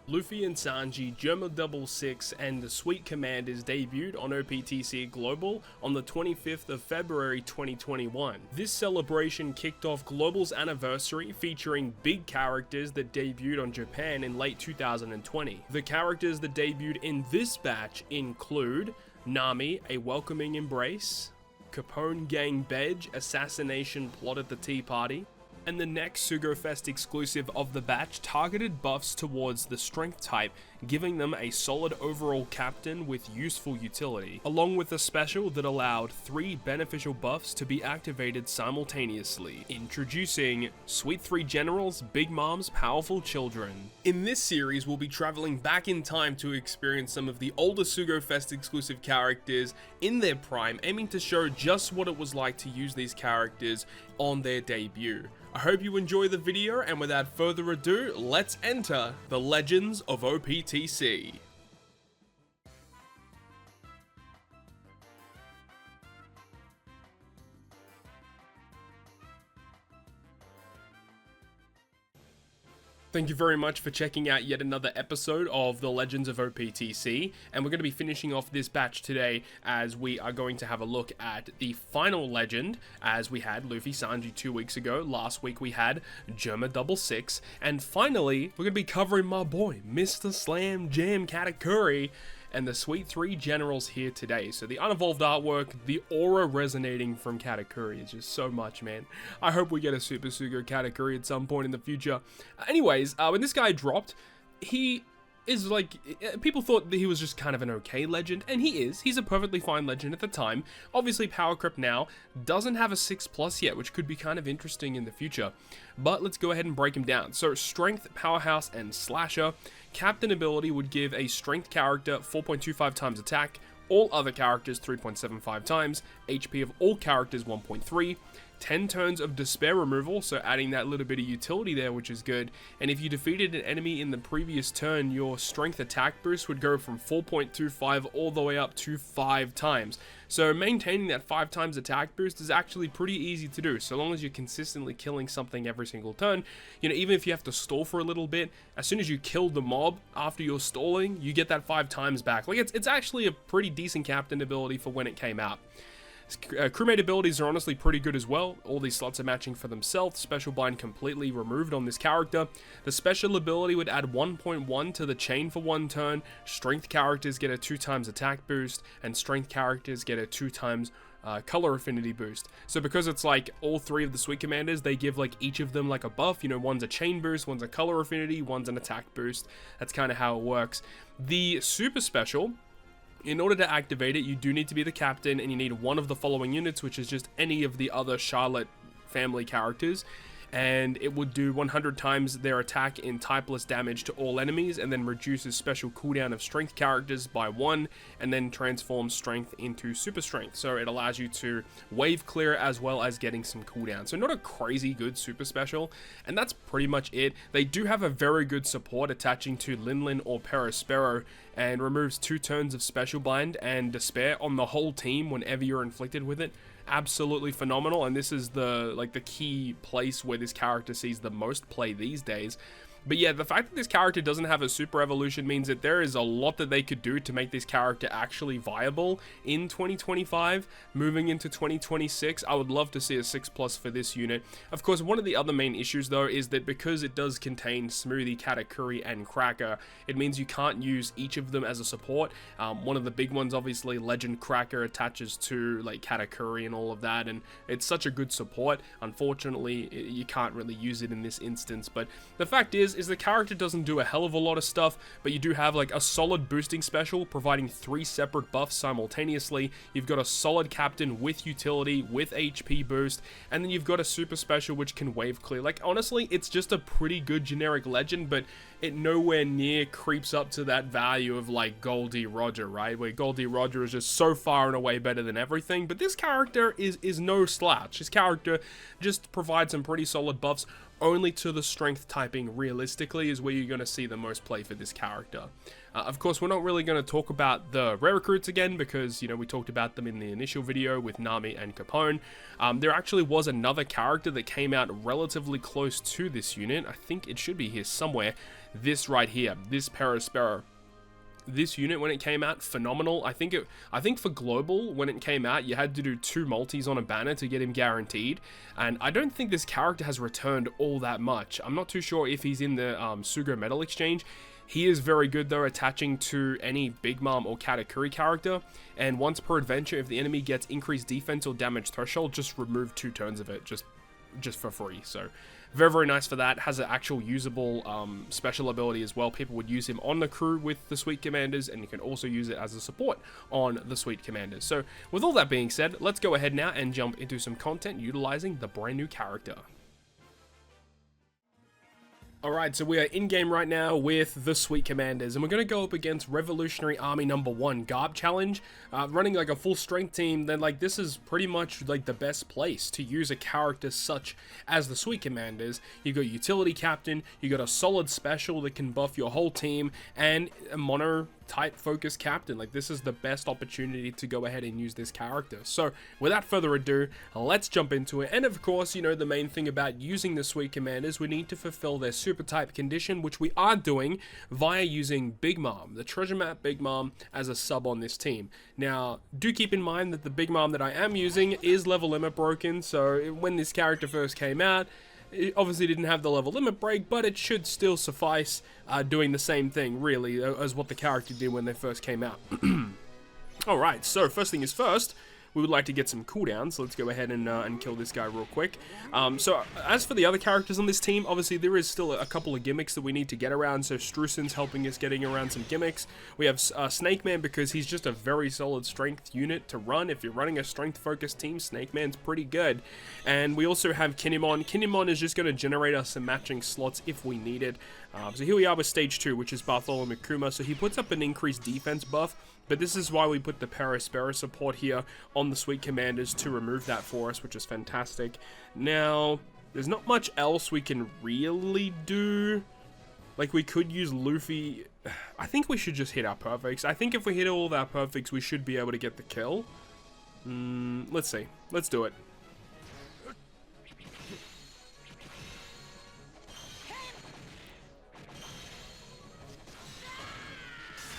Luffy and Sanji, Germa 66, and the Sweet Commanders debuted on OPTC Global on the 25th of February 2021. This celebration kicked off Global's anniversary, featuring big characters that debuted on Japan in late 2020. The characters that debuted in this batch include Nami, A Welcoming Embrace, Capone Gang Bedge, Assassination Plot at the Tea Party, and the next SugoFest exclusive of the batch targeted buffs towards the strength type, giving them a solid overall captain with useful utility, along with a special that allowed 3 beneficial buffs to be activated simultaneously. Introducing Sweet 3 Generals, Big Mom's Powerful Children. In this series, we'll be traveling back in time to experience some of the older SugoFest exclusive characters in their prime, aiming to show just what it was like to use these characters on their debut. I hope you enjoy the video, and without further ado, let's enter the Legends of OPTC. Thank you very much for checking out yet another episode of the Legends of OPTC, and we're going to be finishing off this batch today as we are going to have a look at the final legend, as we had Luffy Sanji 2 weeks ago. Last week we had Germa 66, and finally we're going to be covering my boy Mr. Slam Jam Katakuri and the Sweet 3 Generals here today. So the unevolved artwork, the aura resonating from Katakuri is just so much, man. I hope we get a Super Sugo Katakuri at some point in the future. Anyways, when this guy dropped, he is like, people thought that he was just kind of an okay legend, and he is. He's a perfectly fine legend at the time. Obviously, Power Creep now doesn't have a 6+ yet, which could be kind of interesting in the future. But let's go ahead and break him down. So, Strength, Powerhouse, and Slasher. Captain ability would give a Strength character 4.25 times attack, all other characters 3.75 times, HP of all characters 1.3, 10 turns of despair removal, so adding that little bit of utility there, which is good. And if you defeated an enemy in the previous turn, your strength attack boost would go from 4.25 all the way up to 5 times. So maintaining that 5 times attack boost is actually pretty easy to do, so long as you're consistently killing something every single turn. You know, even if you have to stall for a little bit, as soon as you kill the mob after you're stalling, you get that 5 times back. Like, it's actually a pretty decent captain ability for when it came out. Crewmate abilities are honestly pretty good as well. All these slots are matching for themselves. Special Bind completely removed on this character. The special ability would add 1.1 to the chain for 1 turn. Strength characters get a 2 times attack boost, and strength characters get a 2 times color affinity boost. So because it's like all 3 of the Sweet Commanders, they give like each of them like a buff. You know, one's a chain boost, one's a color affinity, one's an attack boost. That's kind of how it works. The super special, in order to activate it, you do need to be the captain, and you need one of the following units, which is just any of the other Charlotte family characters. And it would do 100 times their attack in typeless damage to all enemies, and then reduces special cooldown of strength characters by 1, and then transforms strength into super strength. So it allows you to wave clear as well as getting some cooldown. So not a crazy good super special, and that's pretty much it. They do have a very good support attaching to Linlin or Perospero, and removes 2 turns of special bind and despair on the whole team whenever you're inflicted with it. Absolutely phenomenal, and this is the key place where this character sees the most play these days. But yeah, the fact that this character doesn't have a super evolution means that there is a lot that they could do to make this character actually viable in 2025. Moving into 2026, I would love to see a 6+ for this unit. Of course, one of the other main issues though is that because it does contain Smoothie, Katakuri, and Cracker, it means you can't use each of them as a support. One of the big ones, obviously, Legend Cracker attaches to like Katakuri and all of that, and it's such a good support. Unfortunately, you can't really use it in this instance, but the fact is the character doesn't do a hell of a lot of stuff, but you do have like a solid boosting special providing 3 separate buffs simultaneously. You've got a solid captain with utility, with HP boost, and then you've got a super special which can wave clear. Like, honestly, it's just a pretty good generic legend, but it nowhere near creeps up to that value of like Goldie Roger, right? Where Goldie Roger is just so far and away better than everything, but this character is no slouch. This character just provides some pretty solid buffs only to the strength typing realistically is where you're going to see the most play for this character. Of course, we're not really going to talk about the rare recruits again because, you know, we talked about them in the initial video with Nami and Capone. There actually was another character that came out relatively close to this unit. I think it should be here somewhere. This right here, this Perospero. This unit, when it came out, phenomenal. I think for global, when it came out, you had to do 2 multis on a banner to get him guaranteed, and I don't think this character has returned all that much. I'm not too sure if he's in the Sugo Medal Exchange. He is very good though, attaching to any Big Mom or Katakuri character, and once per adventure, if the enemy gets increased defense or damage threshold, just remove 2 turns of it, just for free. So very, very nice for that. Has an actual usable special ability as well. People would use him on the crew with the Sweet Commanders, and you can also use it as a support on the Sweet Commanders. So with all that being said, let's go ahead now and jump into some content utilizing the brand new character. Alright, so we are in-game right now with the Sweet Commanders, and we're going to go up against Revolutionary Army number 1 Garb Challenge. Running like a full strength team, then like this is pretty much like the best place to use a character such as the Sweet Commanders. You got Utility Captain, you got a solid special that can buff your whole team, and a mono type focus captain. Like this is the best opportunity to go ahead and use this character. So without further ado, let's jump into it. And of course, you know, the main thing about using the Sweet Commanders, we need to fulfill their super type condition, which we are doing via using Big Mom, the treasure map Big Mom, as a sub on this team. Now do keep in mind that the Big Mom that I am using is level limit broken, so when this character first came out, it obviously didn't have the level limit break, but it should still suffice doing the same thing, really, as what the character did when they first came out. Alright, so first thing is first, we would like to get some cooldowns, so let's go ahead and kill this guy real quick. So as for the other characters on this team, obviously there is still a couple of gimmicks that we need to get around, so Strusen's helping us getting around some gimmicks. We have Snake Man because he's just a very solid strength unit to run. If you're running a strength focused team, Snake Man's pretty good. And we also have Kinemon. Kinemon is just going to generate us some matching slots if we need it. So here we are with stage 2, which is Bartholomew Kuma, so he puts up an increased defense buff. But this is why we put the Perospero support here on the Sweet Commanders to remove that for us, which is fantastic. Now, there's not much else we can really do. Like, we could use Luffy. I think we should just hit our perfects. I think if we hit all of our perfects, we should be able to get the kill. Let's see. Let's do it.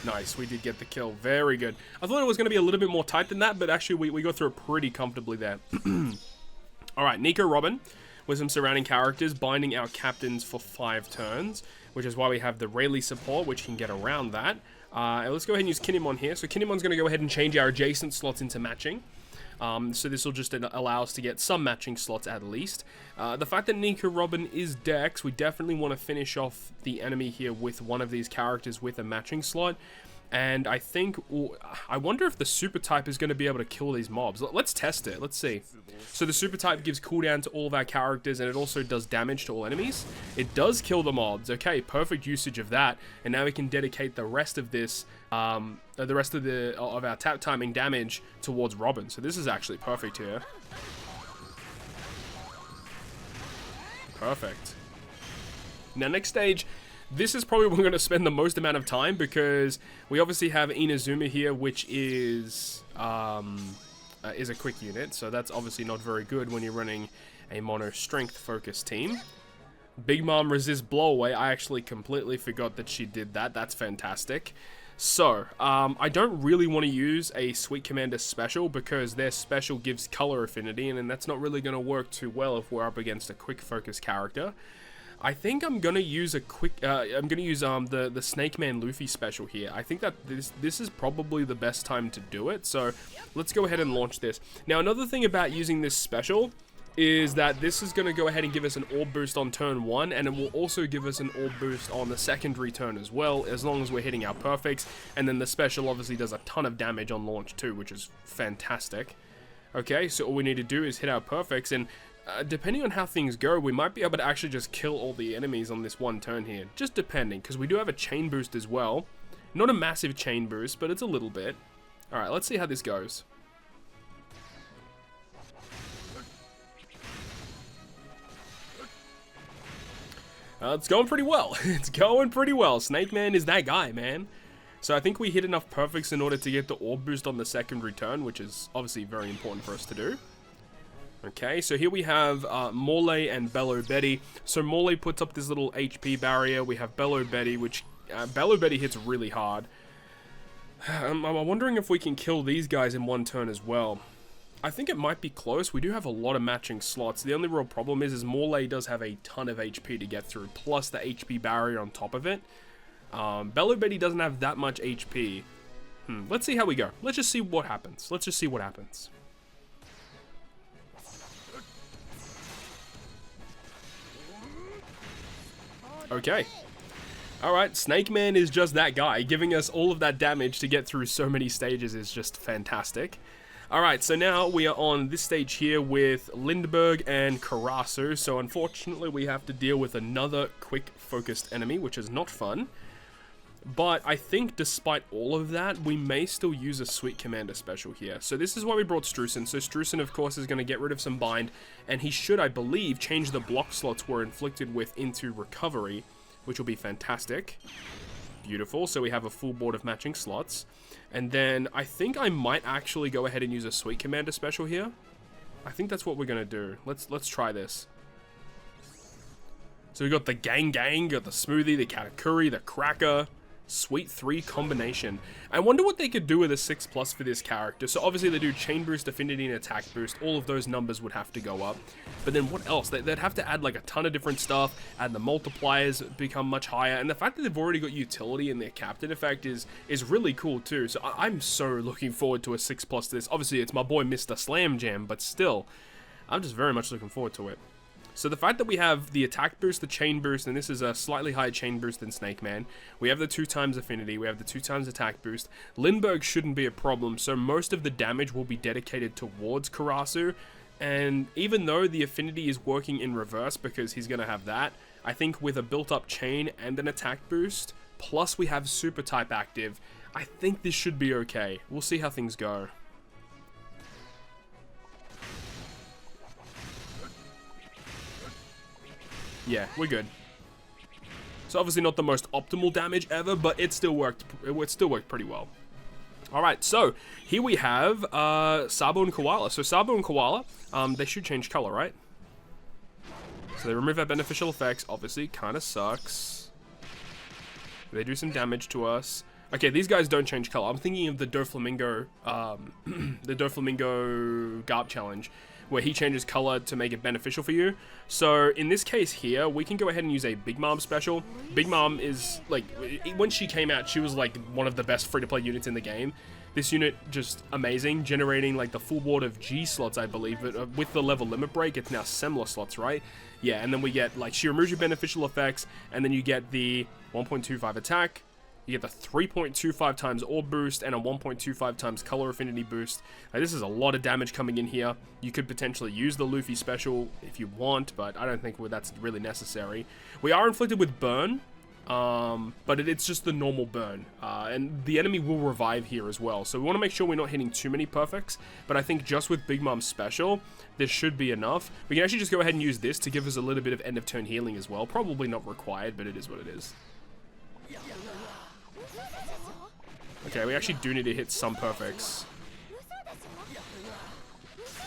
Nice, we did get the kill. Very good. I thought it was going to be a little bit more tight than that, but actually we got through it pretty comfortably there. Alright, Nico Robin with some surrounding characters, binding our captains for 5 turns, which is why we have the Rayleigh support, which can get around that. Let's go ahead and use Kinemon here. So Kinemon's going to go ahead and change our adjacent slots into matching. So this will just allow us to get some matching slots at least. The fact that Nico Robin is Dex, we definitely want to finish off the enemy here with one of these characters with a matching slot. And I think, I wonder if the super type is going to be able to kill these mobs. Let's test it. Let's see. So the super type gives cooldown to all of our characters, and it also does damage to all enemies. It does kill the mobs. Okay, perfect usage of that. And now we can dedicate the rest of this, of our tap timing damage towards Robin. So this is actually perfect here. Perfect. Now next stage. This is probably where we're going to spend the most amount of time because we obviously have Inazuma here, which is a quick unit. So that's obviously not very good when you're running a mono strength focused team. Big Mom resists blowaway. I actually completely forgot that she did that. That's fantastic. So, I don't really want to use a Sweet Commander special because their special gives color affinity, and that's not really going to work too well if we're up against a quick focus character. I think I'm gonna use a quick. I'm gonna use the Snake Man Luffy special here. I think that this is probably the best time to do it. So let's go ahead and launch this. Now another thing about using this special is that this is gonna go ahead and give us an orb boost on turn 1, and it will also give us an orb boost on the secondary turn as well, as long as we're hitting our perfects. And then the special obviously does a ton of damage on launch too, which is fantastic. Okay, so all we need to do is hit our perfects, and depending on how things go, we might be able to actually just kill all the enemies on this one turn here. Just depending, because we do have a chain boost as well. Not a massive chain boost, but it's a little bit. Alright, let's see how this goes. It's going pretty well. It's going pretty well. Snake Man is that guy, man. So I think we hit enough perfects in order to get the orb boost on the second return, which is obviously very important for us to do. Okay, so here we have Morley and Bellow Betty. So Morley puts up this little HP barrier. We have Bellow Betty, which Bellow Betty hits really hard. I'm wondering if we can kill these guys in one turn as well. I think it might be close. We do have a lot of matching slots. The only real problem is Morley does have a ton of HP to get through, plus the HP barrier on top of it. Bellow Betty doesn't have that much HP. Let's see how we go. Let's just see what happens. Let's just see what happens. Okay. Alright, Snake Man is just that guy. Giving us all of that damage to get through so many stages is just fantastic. Alright, so now we are on this stage here with Lindbergh and Karasu. So unfortunately we have to deal with another quick focused enemy, which is not fun. But I think despite all of that, we may still use a Sweet Commander special here. So this is why we brought Strusen. So Strusen, of course, is going to get rid of some bind. And he should, I believe, change the block slots we're inflicted with into recovery, which will be fantastic. Beautiful. So we have a full board of matching slots. And then I think I might actually go ahead and use a Sweet Commander special here. I think that's what we're going to do. Let's try this. So we got the Gang, got the Smoothie, the Katakuri, the Cracker. Sweet 3 combination. I wonder what they could do with a 6+ for this character. So obviously they do chain boost, affinity, and attack boost. All of those numbers would have to go up. But then what else? They'd have to add like a ton of different stuff, add the multipliers become much higher, and the fact that they've already got utility in their captain effect is really cool too. So I'm so looking forward to a 6+ to this. Obviously it's my boy Mr. Slam Jam, but still, I'm just very much looking forward to it. So the fact that we have the attack boost, the chain boost, and this is a slightly higher chain boost than Snake Man. We have the 2x affinity, we have the 2x attack boost. Lindbergh shouldn't be a problem, so most of the damage will be dedicated towards Karasu. And even though the affinity is working in reverse because he's going to have that, I think with a built-up chain and an attack boost, plus we have super type active, I think this should be okay. We'll see how things go. Yeah, we're good. So obviously not the most optimal damage ever, but it still worked. It still worked pretty well. All right, so here we have Sabo and Koala. So Sabo and Koala, they should change color, right? So they remove our beneficial effects. Obviously, kind of sucks. They do some damage to us. Okay, these guys don't change color. I'm thinking of the Doflamingo, the Doflamingo Garp challenge, where he changes color to make it beneficial for you. So in this case here, we can go ahead and use a Big Mom special. Big Mom is like, when she came out, she was like one of the best free-to-play units in the game. This unit just amazing, generating like the full board of G slots, I believe, but with the level limit break, it's now Semler slots, right? Yeah, and then we get like, she removes your beneficial effects, and then you get the 1.25 attack. You get the 3.25 times orb boost and a 1.25 times color affinity boost. Now, this is a lot of damage coming in here. You could potentially use the Luffy special if you want, but I don't think that's really necessary. We are inflicted with burn, but it's just the normal burn. And the enemy will revive here as well. So we want to make sure we're not hitting too many perfects, but I think just with Big Mom's special, this should be enough. We can actually just go ahead and use this to give us a little bit of end of turn healing as well. Probably not required, but it is what it is. Okay, we actually do need to hit some perfects.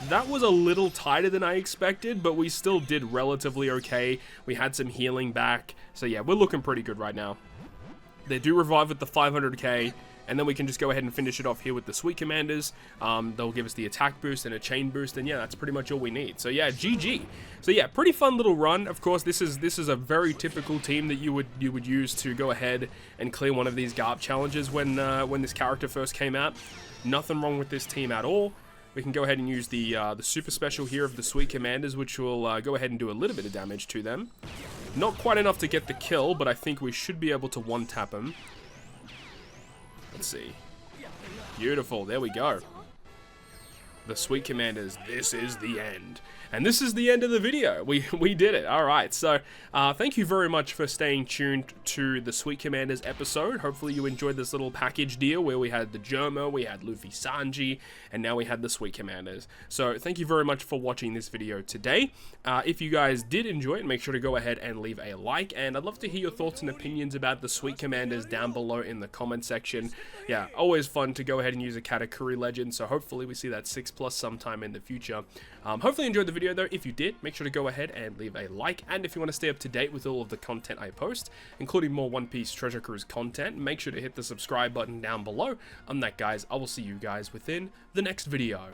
That was a little tighter than I expected, but we still did relatively okay. We had some healing back. So yeah, we're looking pretty good right now. They do revive with the 500k, and then we can just go ahead and finish it off here with the Sweet Commanders. They'll give us the attack boost and a chain boost, and yeah, that's pretty much all we need. So yeah, GG. So yeah, pretty fun little run. Of course, this is a very typical team that you would use to go ahead and clear one of these Garp challenges when this character first came out. Nothing wrong with this team at all. We can go ahead and use the super special here of the Sweet Commanders, which will go ahead and do a little bit of damage to them. Not quite enough to get the kill, but I think we should be able to one-tap them. Let's see. Beautiful, there we go. the Sweet Commanders, this is the end. And this is the end of the video. We did it. Alright, so thank you very much for staying tuned to the Sweet Commanders episode. Hopefully you enjoyed this little package deal where we had the Germa, we had Luffy Sanji, and now we had the Sweet Commanders. So thank you very much for watching this video today. If you guys did enjoy it, make sure to go ahead and leave a like, and I'd love to hear your thoughts and opinions about the Sweet Commanders down below in the comment section. Yeah, always fun to go ahead and use a Katakuri legend, so hopefully we see that 6+ sometime in the future. Hopefully you enjoyed the video though. If you did, make sure to go ahead and leave a like, and if you want to stay up to date with all of the content I post, including more One Piece Treasure Cruise content, make sure to hit the subscribe button down below. I'm that, guys. I will see you guys within the next video.